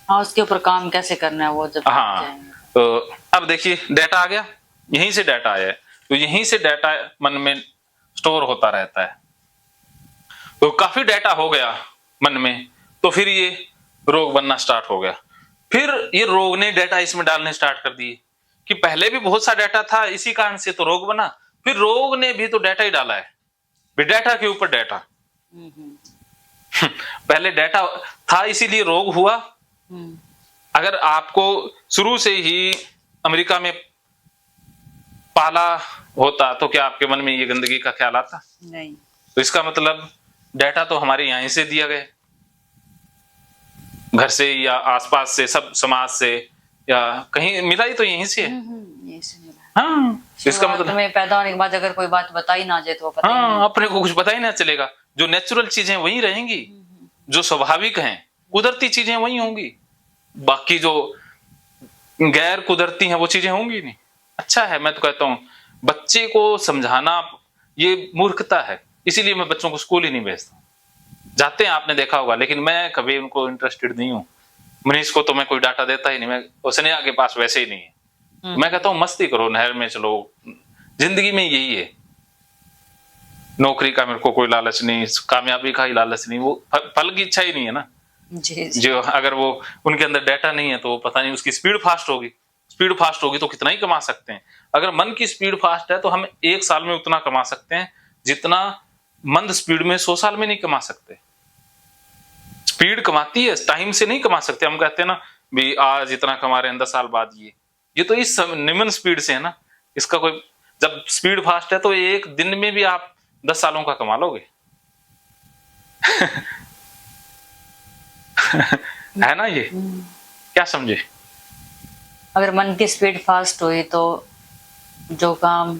हाँ, उसके ऊपर काम कैसे करना है वो जब हाँ, जाएंगे। तो अब देखिए डाटा आ गया, यहीं से डाटा आया है, तो यहीं से डाटा मन में स्टोर होता रहता है। तो काफी डाटा हो गया मन में, तो फिर ये रोग बनना स्टार्ट हो गया। फिर ये रोग ने डाटा इसमें डालने स्टार्ट कर दिए कि पहले भी बहुत सा डाटा था, इसी कारण से तो रोग बना। फिर रोग ने भी तो डाटा ही डाला है, डाटा के ऊपर डाटा। पहले डाटा था इसीलिए रोग हुआ। अगर आपको शुरू से ही अमेरिका में पाला होता तो क्या आपके मन में ये गंदगी का ख्याल आता? नहीं। तो इसका मतलब डाटा तो हमारे यहीं से दिया गया, घर से या आसपास से, सब समाज से, या कहीं मिला ही तो यहीं से है। यहीं से मिला। हाँ, इसका मतलब में पैदा होने के बाद अगर कोई बात बताई ना जाए तो पता ही नहीं। अपने को कुछ पता ही ना चलेगा। जो नेचुरल चीजें वही रहेंगी, जो स्वाभाविक हैं, कुदरती चीजें वही होंगी, बाकी जो गैर कुदरती हैं वो चीजें होंगी नहीं। अच्छा है, मैं तो कहता हूँ बच्चे को समझाना ये मूर्खता है, इसीलिए मैं बच्चों को स्कूल ही नहीं भेजता। जाते हैं आपने देखा होगा, लेकिन मैं कभी उनको इंटरेस्टेड नहीं हूँ। मनीष को तो मैं कोई डाटा देता ही नहीं, मैं स्नेहा के पास वैसे ही नहीं है। मैं कहता हूँ मस्ती करो, नहर में चलो, जिंदगी में यही है। नौकरी का मेरे को कोई लालच नहीं, कामयाबी का ही लालच नहीं, वो फल की इच्छा ही नहीं है ना। जी। जो अगर वो उनके अंदर डाटा नहीं है तो पता नहीं उसकी स्पीड फास्ट होगी, स्पीड फास्ट होगी तो कितना ही कमा सकते हैं। अगर मन की स्पीड फास्ट है तो हम एक साल में उतना कमा सकते हैं जितना मंद स्पीड में 100 साल में नहीं कमा सकते। स्पीड कमाती है, टाइम से नहीं कमा सकते। हम कहते हैं ना भी आज इतना कमा रहे हैं 10 साल बाद ये तो इस निम्न स्पीड से है ना। इसका कोई, जब स्पीड फास्ट है तो एक दिन में भी आप 10 सालों का कमा लोगे। है ना ये, क्या समझे? अगर मन की स्पीड फास्ट हुई तो जो काम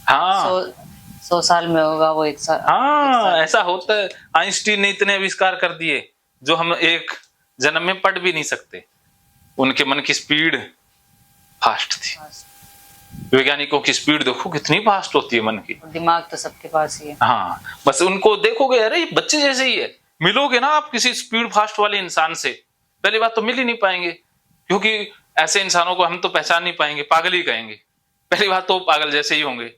हाँ 100 साल में होगा वो एक साल। हाँ, ऐसा होता है। आइंस्टीन ने इतने आविष्कार कर दिए जो हम एक जन्म में पढ़ भी नहीं सकते। उनके मन की स्पीड फास्ट थी। वैज्ञानिकों की स्पीड देखो कितनी फास्ट होती है मन की। दिमाग तो सबके पास ही है। हाँ, बस उनको देखोगे, अरे ये बच्चे जैसे ही है। मिलोगे ना आप किसी स्पीड फास्ट वाले इंसान से, पहली बात तो मिल ही नहीं पाएंगे, क्योंकि ऐसे इंसानों को हम तो पहचान नहीं पाएंगे, पागल ही कहेंगे। पहली बात तो पागल जैसे ही होंगे,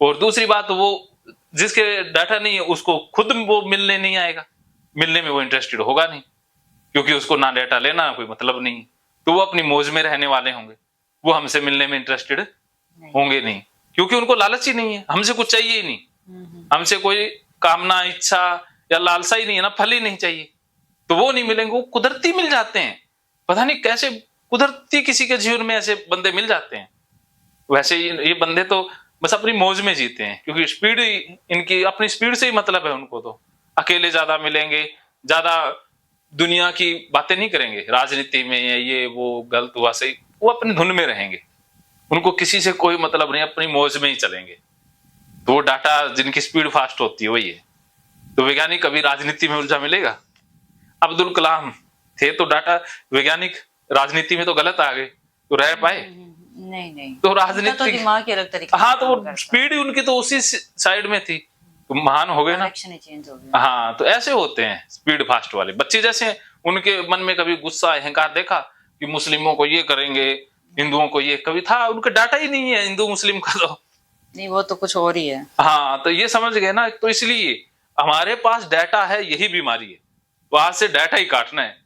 और दूसरी बात वो जिसके डाटा नहीं है उसको खुद वो मिलने नहीं आएगा, मिलने में वो इंटरेस्टेड होगा नहीं, क्योंकि उसको ना डाटा लेना कोई मतलब नहीं। तो वो अपनी मौज में रहने वाले होंगे, वो हमसे मिलने में इंटरेस्टेड होंगे नहीं, क्योंकि उनको लालच ही नहीं है, हमसे कुछ चाहिए ही नहीं। हमसे कोई कामना, इच्छा या लालसा ही नहीं है ना, फल ही नहीं चाहिए, तो वो नहीं मिलेंगे। वो कुदरती मिल जाते हैं, पता नहीं कैसे कुदरती किसी के जीवन में ऐसे बंदे मिल जाते हैं। वैसे ये बंदे तो बस अपनी मौज में जीते हैं, क्योंकि स्पीड, इनकी अपनी स्पीड से ही मतलब है उनको। तो अकेले ज्यादा मिलेंगे, ज्यादा दुनिया की बातें नहीं करेंगे, राजनीति में ये वो गलत हुआ सही, वो अपनी धुन में रहेंगे, उनको किसी से कोई मतलब नहीं, अपनी मौज में ही चलेंगे। तो वो डाटा जिनकी स्पीड फास्ट होती है वही है। तो वैज्ञानिक कभी राजनीति में उलझा मिलेगा? अब्दुल कलाम थे तो डाटा, वैज्ञानिक राजनीति में तो गलत आ गए, तो रह पाए? नहीं। तो राजनीति तो दिमाग के अलग तरीके। हाँ, तो वो स्पीड ही उनकी तो उसी साइड में थी, तो महान हो गए ना। चेंज हो गया। हाँ, तो ऐसे होते हैं स्पीड फास्ट वाले बच्चे। जैसे उनके मन में कभी गुस्सा, अहंकार देखा कि मुस्लिमों को ये करेंगे, हिंदुओं को ये, कभी था? उनका डाटा ही नहीं है हिंदू मुस्लिम का तो नहीं, वो तो कुछ और ही है। हाँ, तो ये समझ गए ना। तो इसलिए हमारे पास डाटा है, यही बीमारी है। तो आज से डाटा ही काटना है।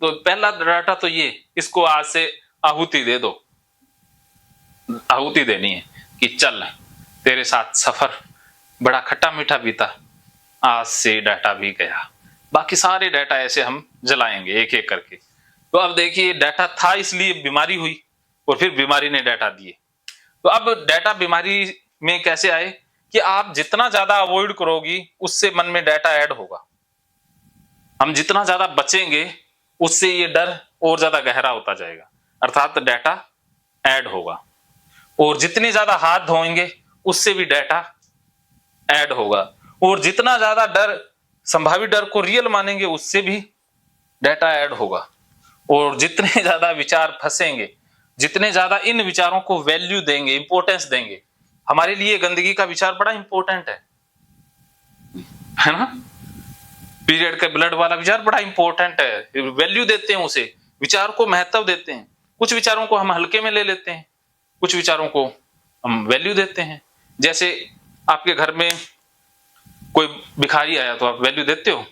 तो पहला डाटा तो ये, इसको आज से आहुति दे दो, आहुति देनी है कि चल तेरे साथ सफर बड़ा खट्टा मीठा बीता, आज से डाटा भी गया, बाकी सारे डाटा ऐसे हम जलाएंगे एक एक करके। तो अब देखिए, डाटा था इसलिए बीमारी हुई, और फिर बीमारी ने डाटा दिए। तो अब डाटा बीमारी में कैसे आए कि आप जितना ज्यादा अवॉइड करोगी उससे मन में डाटा ऐड होगा। हम जितना ज्यादा बचेंगे उससे ये डर और ज्यादा गहरा होता जाएगा, अर्थात डाटा ऐड होगा। और जितनी ज्यादा हाथ धोएंगे उससे भी डाटा ऐड होगा, और जितना ज्यादा डर, संभावित डर को रियल मानेंगे उससे भी डाटा ऐड होगा। और जितने ज्यादा विचार फंसेंगे, जितने ज्यादा इन विचारों को वैल्यू देंगे, इंपॉर्टेंस देंगे, हमारे लिए गंदगी का विचार बड़ा इंपॉर्टेंट है ना। पीरियड का ब्लड वाला विचार बड़ा इंपॉर्टेंट है, वैल्यू देते हैं उसे विचार को महत्व देते हैं, कुछ विचारों को हम हल्के में ले लेते हैं, कुछ विचारों को हम वैल्यू देते हैं। जैसे आपके घर में कोई भिखारी आया तो आप वैल्यू देते हो?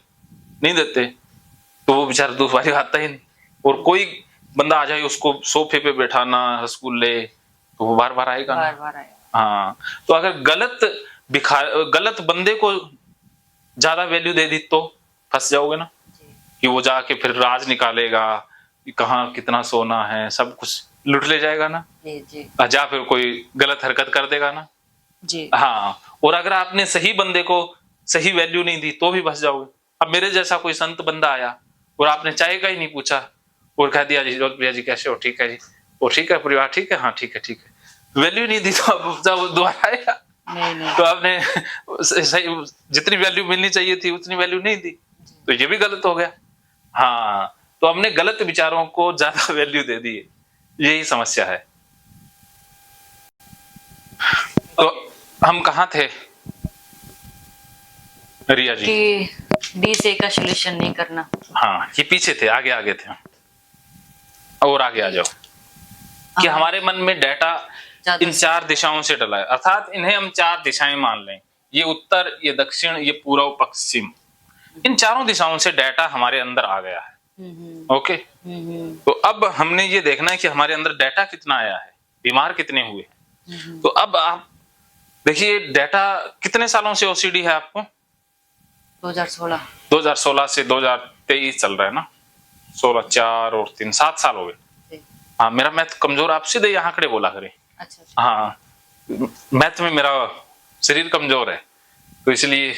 नहीं देते, तो वो बेचारा दोबारा आता ही नहीं। और कोई बंदा आ जाए उसको सोफे पे बैठाना, रसगुल्ले, तो वो बार बार आएगा बार बार आएगा। हाँ, तो अगर गलत बंदे को ज्यादा वैल्यू दे दी तो फंस जाओगे ना, कि वो जाके फिर राज निकालेगा कि कहाँ कितना सोना है, सब कुछ लुट ले जाएगा ना जी जी या फिर कोई गलत हरकत कर देगा ना। जी। हाँ, और अगर आपने सही बंदे को सही वैल्यू नहीं दी तो भी फंस जाओगे। अब मेरे जैसा कोई संत बंदा आया और आपने चाय का ही नहीं पूछा और कह दिया जी भैया जी कैसे हो, ठीक है जी, वो ठीक है, परिवार ठीक है, हाँ ठीक है ठीक है, वैल्यू नहीं दी तो अब जब दोबारा आएगा नहीं तो आपने सही जितनी वैल्यू मिलनी चाहिए थी उतनी वैल्यू नहीं दी, तो ये भी गलत हो गया। हाँ, तो हमने गलत विचारों को ज्यादा वैल्यू दे दी है, यही समस्या है। तो हम कहाँ थे रिया जी? कि डी से का सोल्यूशन नहीं करना। हाँ, ये पीछे थे, आगे आगे थे, और आगे आ जाओ। कि हमारे मन में डाटा इन 4 दिशाओं से डला है, अर्थात इन्हें हम 4 दिशाएं मान लें, ये उत्तर, ये दक्षिण, ये पूर्व, पश्चिम, इन चारों दिशाओं से डाटा हमारे अंदर आ गया है। ओके, तो अब हमने ये देखना है कि हमारे अंदर डाटा कितना आया है, बीमार कितने हुए। तो अब आप देखिए, डाटा कितने सालों से ओसीडी है आपको? 2016 से 2023 चल रहा है ना, 16, 4 और 3, 7 साल हो गए। हाँ, मेरा मैथ कमजोर, आप सीधे यहाँ आंकड़े बोला करें। अच्छा। हाँ, मैथ में मेरा शरीर कमजोर है, तो इसलिए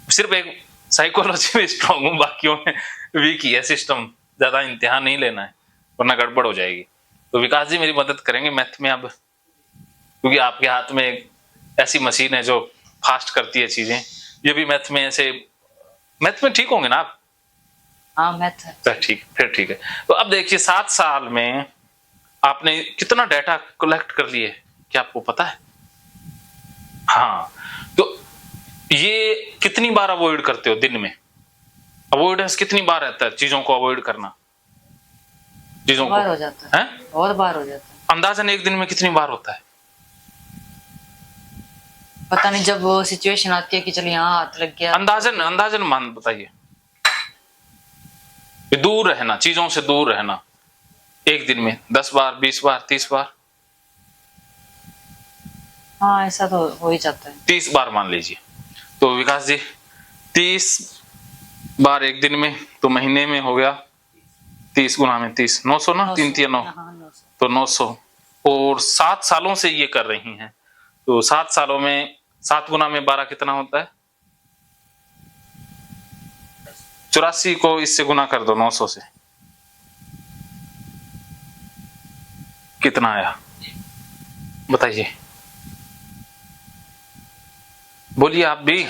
सिर्फ एक साइकोलॉजी में स्ट्रांग हूँ, बाकियों में वीक ही है सिस्टम, ज्यादा इम्तिहान नहीं लेना है वरना गड़बड़ हो जाएगी। तो विकास जी मेरी मदद करेंगे मैथ में अब, क्योंकि आपके हाथ में एक ऐसी मशीन है जो फास्ट करती है चीजें। ये भी मैथ में ऐसे, मैथ में ठीक होंगे ना आप? हाँ, मैथ है ठीक, फिर ठीक है। तो अब देखिए 7 साल में आपने कितना डाटा कलेक्ट कर लिए, क्या आपको पता है? हाँ, तो ये कितनी बार अवॉइड करते हो दिन में? अवॉइडेंस कितनी बार रहता है चीजों को अवॉइड करना? चीजों को बार हो जाता है, बहुत बार हो जाता है। अंदाजन एक दिन में कितनी बार होता है? पता नहीं, जब वो सिचुएशन आती है कि चलो यहाँ हाथ लग गया। अंदाजन मान बताइए। दूर रहना, चीजों से दूर रहना, एक दिन में 10 बार, 20 बार, 30 बार? हाँ, ऐसा तो हो ही जाता है। 30 बार मान लीजिए। तो विकास जी 30 बार एक दिन में, तो महीने में हो गया 30 गुना में 30, 900 ना, 3 3 9, तो 900। और 7 सालों से ये कर रही हैं, तो 7 सालों में 7 गुना में 12 कितना होता है? 84 को इससे गुना कर दो 900 से, कितना आया बताइए, बोलिए आप भी।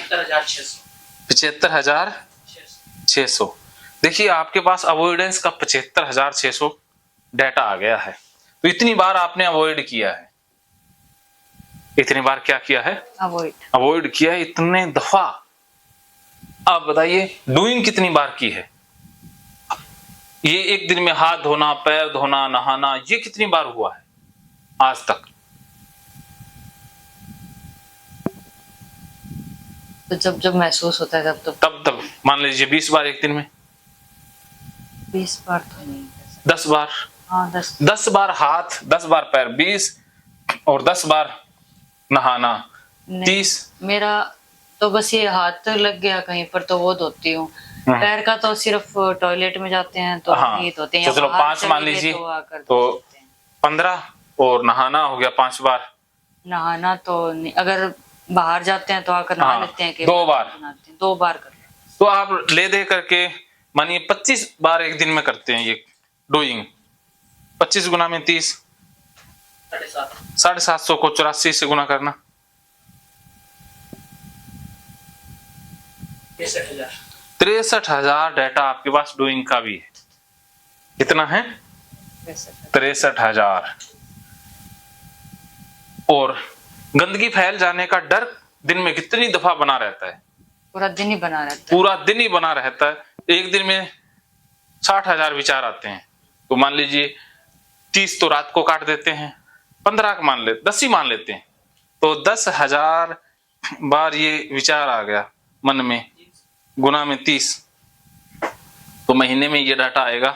75,600। देखिए आपके पास अवॉइडेंस का 75,600 डाटा आ गया है। तो इतनी बार आपने अवॉइड किया है, इतनी बार क्या किया है? अवॉइड किया है, इतने दफा। आप बताइए डूइंग कितनी बार की है? ये एक दिन में हाथ धोना, पैर धोना, नहाना, ये कितनी बार हुआ है आज तक? तो जब जब महसूस होता है तब मान लीजिए 20 बार एक दिन में। 20 बार तो नहीं, 10 बार। हाँ, 10 बार हाथ, 10 बार पैर, 20 और 10 बार नहाना, 30। मेरा तो बस ये हाथ लग गया कहीं पर तो वो धोती हूँ, पैर का तो सिर्फ टॉयलेट में जाते हैं तो नहीं धोते हैं। तो चलो 5 मान लीजिए, तो 15, और नहाना हो गया 5 बार। नहाना तो नहीं, अगर बाहर जाते हैं तो आकर नहा लेते हैं। 2 बार, 2 बार कर, तो आप ले दे करके मानिए 25 बार एक दिन में करते हैं ये डूइंग। 25 गुना में 30, 750 को 84 से गुना करना, 63,000 डाटा आपके पास डूइंग का भी है। कितना है? 63,000। और गंदगी फैल जाने का डर दिन में कितनी दफा बना रहता है? पूरा दिन ही बना रहता है। पूरा दिन ही बना रहता है। एक दिन में 60,000 विचार आते हैं, तो मान लीजिए 30 तो रात को काट देते हैं, 15 का मान लेते, 10 ही मान लेते हैं, तो 10,000 बार ये विचार आ गया मन में, गुना में 30, तो महीने में ये डाटा आएगा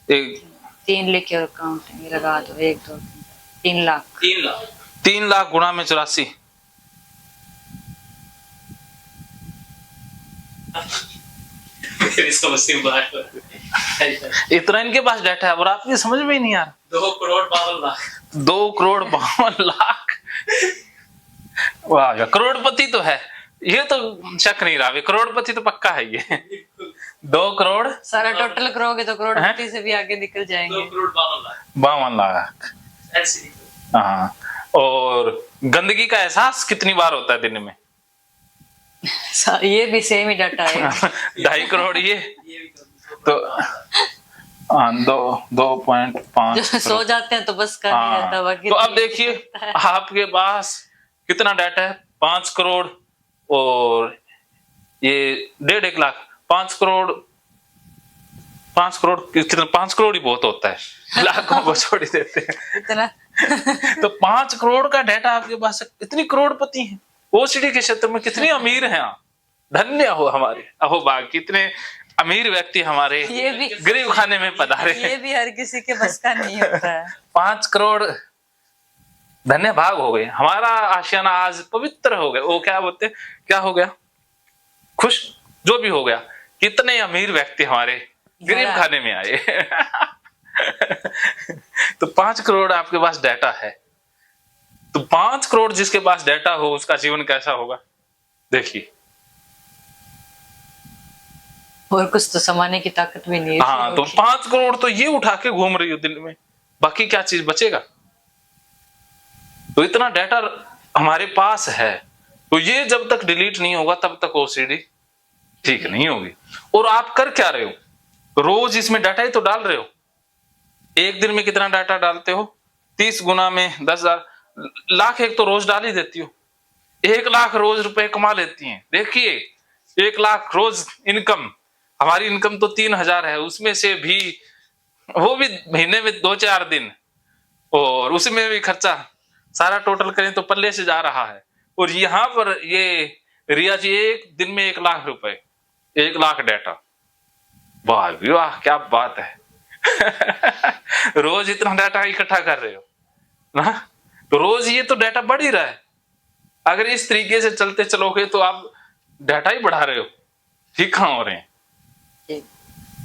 3 लिख के और काउंट लगा दो, 1 2 3 लाख। 3 लाख गुना में 84। इतना इनके पास डाटा है और आपकी समझ में ही नहीं आ रहा। 2 करोड़ 52 लाख। वाह, करोड़पति तो है ये, तो शक नहीं रहा, करोड़पति तो पक्का है ये। 2 करोड़ सारा टोटल करोगे तो करोड़पति से भी आगे निकल जाएंगे। 2 करोड़ 52 लाख। हाँ, और गंदगी का एहसास कितनी बार होता है दिन में? ये भी सेम ही डाटा है। 2.5 करोड़ ये तो 2.5। जो सो जाते हैं तो बस कर नहीं जाता, बाकी तो अब देखिए आपके पास कितना डाटा है, 5 करोड़ और ये 1.5 लाख। 5 करोड़ कितना, 5 करोड़ ही बहुत होता है, लाखों को छोड़ ही देते हैं इतना। तो 5 करोड़ का डाटा आपके पास है। इतनी करोड़पति हैं, ओसीडी के क्षेत्र में कितने अमीर हैं आप, धन्य हो हमारे अहोभाग, कितने अमीर व्यक्ति हमारे ये भी गरीब खाने में पधारे। ये भी हर किसी के बस का नहीं होता है। 5 करोड़ धन्य भाग हो गए, हमारा आशियाना आज पवित्र हो गया। वो क्या बोलते, क्या हो गया, खुश जो भी हो गया। कितने अमीर व्यक्ति हमारे गरीब खाने में आए। तो 5 करोड़ आपके पास डाटा है, तो 5 करोड़ जिसके पास डाटा हो उसका जीवन कैसा होगा देखिए। और कुछ तो समाने की ताकत भी नहीं है। हाँ, तो 5 करोड़ तो ये उठा के घूम रही हो दिल में, बाकी क्या चीज बचेगा? तो इतना डाटा हमारे पास है, तो ये जब तक डिलीट नहीं होगा तब तक ओसीडी ठीक नहीं होगी। और आप कर क्या रहे हो, रोज इसमें डाटा ही तो डाल रहे हो। एक दिन में कितना डाटा डालते हो? 30 गुना में 10,000, लाख एक तो रोज डाल ही देती हो। 1 लाख रोज रुपए कमा लेती हैं। देखिए 1 लाख रोज इनकम, हमारी इनकम तो 3,000 है, उसमें से भी वो भी महीने में 2-4 दिन, और उसमें भी खर्चा सारा टोटल करें तो पल्ले से जा रहा है। और यहाँ पर ये रिया जी एक दिन में 1 लाख रुपए, 1 लाख डाटा, वाह वाह क्या बात है। रोज इतना डाटा इकट्ठा कर रहे हो ना, तो रोज ये तो डाटा बढ़ ही रहा है। अगर इस तरीके से चलते चलोगे तो आप डाटा ही बढ़ा रहे हो, ठीक कहाँ हो रहे हैं।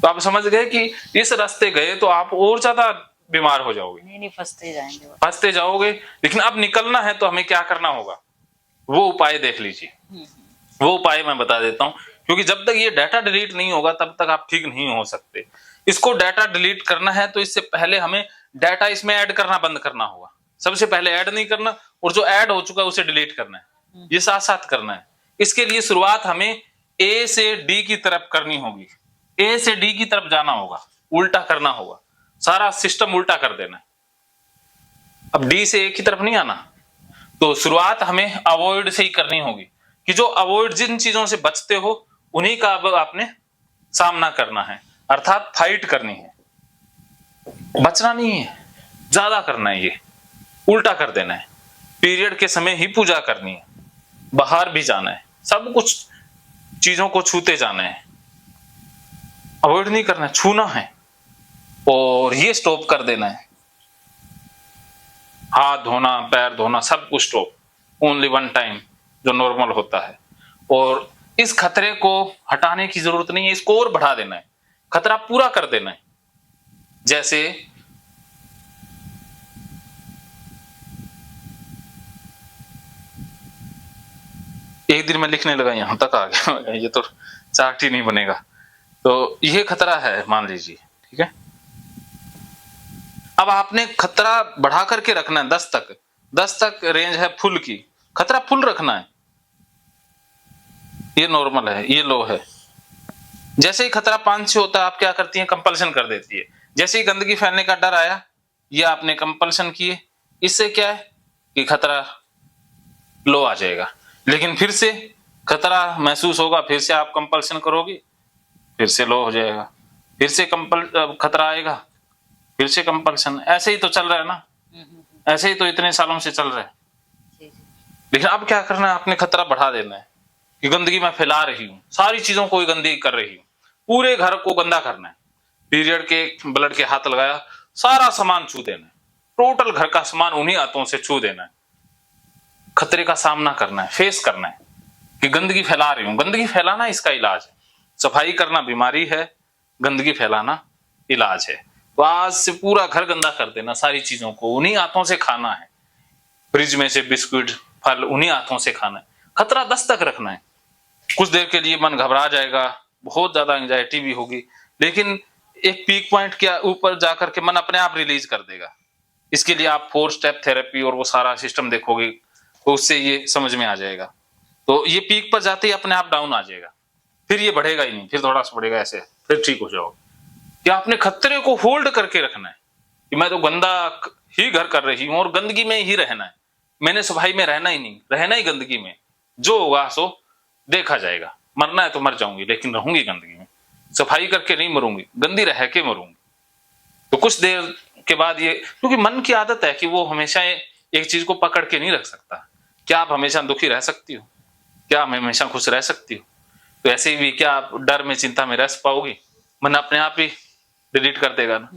तो आप समझ गए कि इस रास्ते गए तो आप और ज्यादा बीमार हो जाओगे। नहीं फंसते जाएंगे, फंसते जाओगे। लेकिन अब निकलना है तो हमें क्या करना होगा, वो उपाय देख लीजिए। वो उपाय मैं बता देता हूं, क्योंकि जब तक ये डाटा डिलीट नहीं होगा तब तक आप ठीक नहीं हो सकते। इसको डाटा डिलीट करना है तो इससे पहले हमें डाटा इसमें ऐड करना बंद करना होगा। सबसे पहले ऐड नहीं करना, और जो ऐड हो चुका है उसे डिलीट करना है, ये साथ साथ करना है। इसके लिए शुरुआत हमें ए से डी की तरफ करनी होगी। ए से डी की तरफ जाना होगा, उल्टा करना होगा, सारा सिस्टम उल्टा कर देना है। अब डी से ए की तरफ नहीं आना, तो शुरुआत हमें अवॉइड से ही करनी होगी, कि जो अवॉइड, जिन चीजों से बचते हो उन्हीं का अब आपने सामना करना है, अर्थात फाइट करनी है। बचना नहीं है, ज्यादा करना है, ये उल्टा कर देना है। पीरियड के समय ही पूजा करनी है, बाहर भी जाना है, सब कुछ चीजों को छूते जाना है, अवॉइड नहीं करना है, छूना है, और ये स्टॉप कर देना है। हाथ धोना, पैर धोना, सब कुछ स्टॉप, ओनली 1 टाइम जो नॉर्मल होता है। और इस खतरे को हटाने की जरूरत नहीं है, इसको और बढ़ा देना है, खतरा पूरा कर देना है। जैसे एक दिन मैं लिखने लगा, यहां तक आ गया, ये तो चार्ट ही नहीं बनेगा। तो ये खतरा है मान लीजिए, ठीक है। अब आपने खतरा बढ़ा करके रखना है 10 तक रेंज है फुल की, खतरा फुल रखना है। ये नॉर्मल है, ये लो है। जैसे ही खतरा 5 से होता है, आप क्या करती है, कंपल्सन कर देती है। जैसे ही गंदगी फैलने का डर आया, ये आपने कंपल्सन किए, इससे क्या है कि खतरा लो आ जाएगा। लेकिन फिर से खतरा महसूस होगा, फिर से आप कंपल्सन करोगे, फिर से लो हो जाएगा, फिर से खतरा आएगा, फिर से कंपल्सन। ऐसे ही तो चल रहा है ना, ऐसे ही तो इतने सालों से चल रहा है। जी, जी। लेकिन अब क्या करना है, आपने खतरा बढ़ा देना है कि गंदगी मैं फैला रही हूँ, सारी चीजों को गंदी कर रही हूँ, पूरे घर को गंदा करना है। पीरियड के ब्लड के हाथ लगाया, सारा सामान छू देना है, टोटल घर का सामान उन्हीं हाथों से छू देना है। खतरे का सामना करना है, फेस करना है कि गंदगी फैला रही हूँ। गंदगी फैलाना इसका इलाज है, सफाई करना बीमारी है, गंदगी फैलाना इलाज है। तो आज से पूरा घर गंदा कर देना, सारी चीजों को उन्हीं हाथों से खाना है, फ्रिज में से बिस्कुट फल उन्हीं हाथों से खाना है। खतरा 10 तक रखना है। कुछ देर के लिए मन घबरा जाएगा, बहुत ज्यादा एंजाइटी भी होगी, लेकिन एक पीक पॉइंट के ऊपर जाकर के मन अपने आप रिलीज कर देगा। इसके लिए आप 4 स्टेप थेरेपी और वो सारा सिस्टम देखोगे तो उससे ये समझ में आ जाएगा। तो ये पीक पर जाते ही अपने आप डाउन आ जाएगा, फिर ये बढ़ेगा ही नहीं, फिर थोड़ा सा बढ़ेगा, ऐसे फिर ठीक हो जाओगे। कि आपने खतरे को होल्ड करके रखना है कि मैं तो गंदा ही घर कर रही हूं और गंदगी में ही रहना है, मैंने सफाई में रहना ही नहीं, रहना ही गंदगी में, जो होगा सो देखा जाएगा। मरना है तो मर जाऊंगी, लेकिन रहूंगी गंदगी में, सफाई करके नहीं मरूंगी, गंदी रह के मरूंगी। तो कुछ देर के बाद ये, क्योंकि मन की आदत है कि वो हमेशा एक चीज को पकड़ के नहीं रख सकता। क्या आप हमेशा दुखी रह सकती हो? क्या आप हमेशा खुश रह सकती हो? तो ऐसे भी क्या आप डर में चिंता में रह पाओगी? मन अपने आप ही डिलीट कर देगा ना।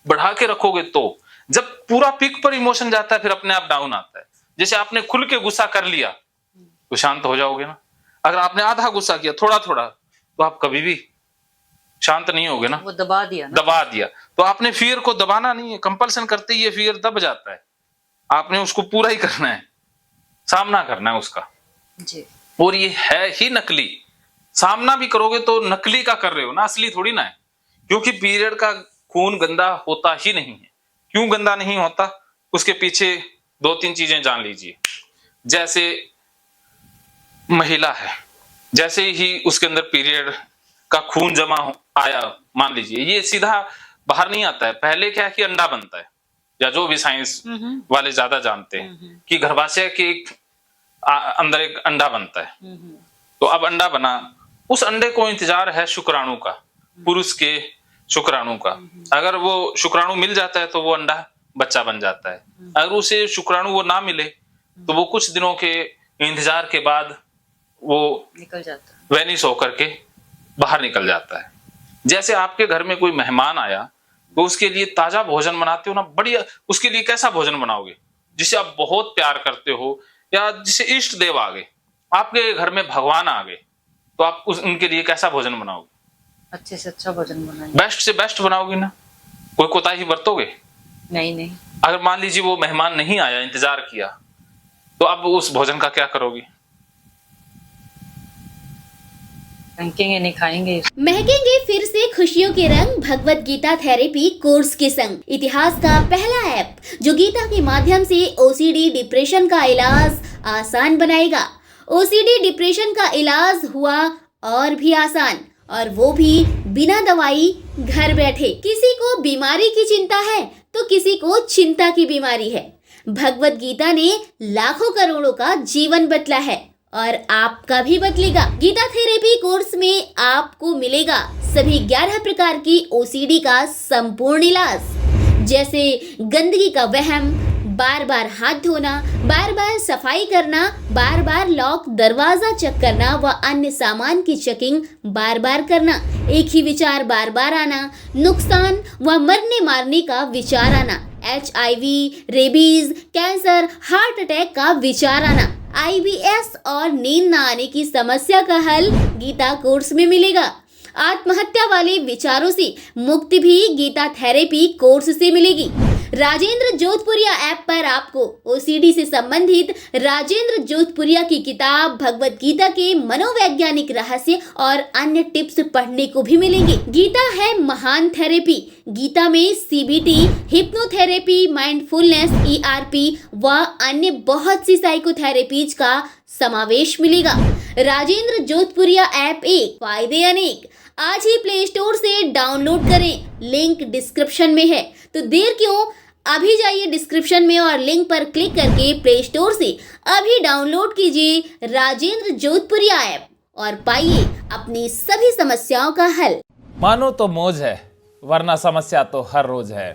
बढ़ा के रखोगे तो जब पूरा पीक पर इमोशन जाता है फिर अपने आप डाउन आता है। जैसे आपने खुल के गुस्सा कर लिया तो शांत हो जाओगे ना। अगर आपने आधा गुस्सा किया, थोड़ा थोड़ा, तो आप कभी भी शांत नहीं होगे ना। वो दबा दिया ना। दबा दिया तो आपने फियर को दबाना नहीं है, कंपल्सन करते ही ये फियर दब जाता है। आपने उसको पूरा ही करना है, सामना करना है उसका। जी। और ये है ही नकली। सामना भी करोगे तो नकली का कर रहे हो ना, असली थोड़ी ना है। क्योंकि पीरियड का खून गंदा होता ही नहीं है। क्यों गंदा नहीं होता, उसके पीछे 2-3 चीजें जान लीजिए। जैसे महिला है, जैसे ही उसके अंदर पीरियड का खून जमा आया, मान लीजिए ये सीधा बाहर नहीं आता है। पहले क्या है कि अंडा बनता है, या जो भी साइंस वाले ज्यादा जानते हैं कि गर्भाशय के अंदर एक अंडा बनता है। तो अब अंडा बना, उस अंडे को इंतजार है शुक्राणु का, पुरुष के शुक्राणु का। अगर वो शुक्राणु मिल जाता है तो वो अंडा बच्चा बन जाता है। अगर उसे शुक्राणु वो ना मिले तो वो कुछ दिनों के इंतजार के बाद वो निकल जाता है, वेनिश होकर के बाहर निकल जाता है। जैसे आपके घर में कोई मेहमान आया तो उसके लिए ताजा भोजन बनाते हो ना, बढ़िया। उसके लिए कैसा भोजन बनाओगे? जिसे आप बहुत प्यार करते हो, या जिसे इष्ट देव आ गए, आपके घर में भगवान आ गए, तो आप उनके लिए कैसा भोजन बनाओगे? अच्छे से अच्छा भोजन बनाएंगे, बेस्ट से बेस्ट बनाओगे ना। कोई कोताही बरतोगे? नहीं। अगर मान लीजिए वो मेहमान नहीं आया, इंतजार किया, तो अब उस भोजन का क्या करोगे? फेंकेंगे नहीं, खाएंगे। महकेंगे फिर से खुशियों के रंग भगवत गीता थेरेपी कोर्स के संग। इतिहास का पहला ऐप जो गीता के माध्यम से ओसीडी डिप्रेशन का इलाज आसान बनाएगा। ओसीडी डिप्रेशन का इलाज हुआ और भी आसान, और वो भी बिना दवाई, घर बैठे। किसी को बीमारी की चिंता है तो किसी को चिंता की बीमारी है। भगवत गीता ने लाखों करोड़ों का जीवन बदला है और आपका भी बदलेगा। गीता थेरेपी कोर्स में आपको मिलेगा सभी 11 प्रकार की ओसीडी का संपूर्ण इलाज, जैसे गंदगी का वहम, बार बार हाथ धोना, बार बार सफाई करना, बार बार लॉक दरवाजा चेक करना व अन्य सामान की चेकिंग बार बार करना, एक ही विचार बार बार आना, नुकसान व मरने मारने का विचार आना, HIV, rabies, cancer, heart attack का विचार आना, IBS और नींद न आने की समस्या का हल गीता कोर्स में मिलेगा। आत्महत्या वाले विचारों से मुक्ति भी गीता थेरेपी कोर्स से मिलेगी। राजेंद्र जोधपुरिया ऐप पर आपको ओसीडी से संबंधित राजेंद्र जोधपुरिया की किताब भगवत गीता के मनोवैज्ञानिक रहस्य और अन्य टिप्स पढ़ने को भी मिलेंगे। गीता है महान थेरेपी। गीता में CBT, हिप्नोथेरेपी, माइंडफुलनेस, ERP व अन्य बहुत सी साइकोथेरेपीज का समावेश मिलेगा। राजेंद्र जोधपुरिया ऐप एक, फायदे अनेक। आज ही प्ले स्टोर से डाउनलोड करें, लिंक डिस्क्रिप्शन में है। तो देर क्यों, अभी जाइए डिस्क्रिप्शन में और लिंक पर क्लिक करके प्ले स्टोर से अभी डाउनलोड कीजिए राजेंद्र जोधपुरिया ऐप और पाइए अपनी सभी समस्याओं का हल। मानो तो मौज है, वरना समस्या तो हर रोज है।